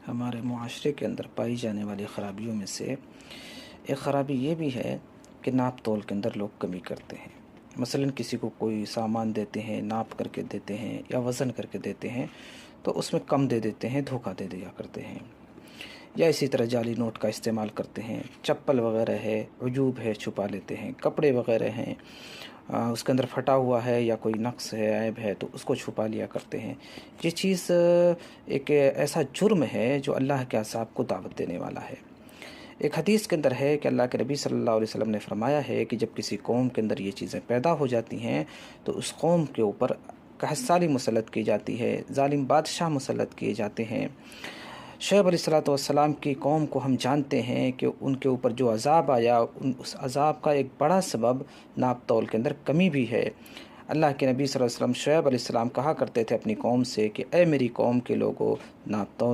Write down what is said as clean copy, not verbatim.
ہمارے معاشرے کے اندر پائی جانے والی خرابیوں میں سے ایک خرابی یہ بھی ہے کہ ناپ تول کے اندر لوگ کمی کرتے ہیں۔ مثلا کسی کو کوئی سامان دیتے ہیں، ناپ کر کے دیتے ہیں یا وزن کر کے دیتے ہیں تو اس میں کم دے دیتے ہیں، دھوکہ دے دیا کرتے ہیں، یا اسی طرح جعلی نوٹ کا استعمال کرتے ہیں۔ چپل وغیرہ ہے، عیوب ہے، چھپا لیتے ہیں۔ کپڑے وغیرہ ہیں، اس کے اندر پھٹا ہوا ہے یا کوئی نقص ہے، عیب ہے تو اس کو چھپا لیا کرتے ہیں۔ یہ چیز ایک ایسا جرم ہے جو اللہ کے عذاب کو دعوت دینے والا ہے۔ ایک حدیث کے اندر ہے کہ اللہ کے نبی صلی اللہ علیہ وسلم نے فرمایا ہے کہ جب کسی قوم کے اندر یہ چیزیں پیدا ہو جاتی ہیں تو اس قوم کے اوپر قحط سالی مسلط کی جاتی ہے، ظالم بادشاہ مسلط کیے جاتے ہیں۔ شعیب علیہ السلام کی قوم کو ہم جانتے ہیں کہ ان کے اوپر جو عذاب آیا، اس عذاب کا ایک بڑا سبب ناپ تول کے اندر کمی بھی ہے۔ اللہ کے نبی صلی اللہ علیہ وسلم شعیب علیہ السلام کہا کرتے تھے اپنی قوم سے کہ اے میری قوم کے لوگو، ناپ تول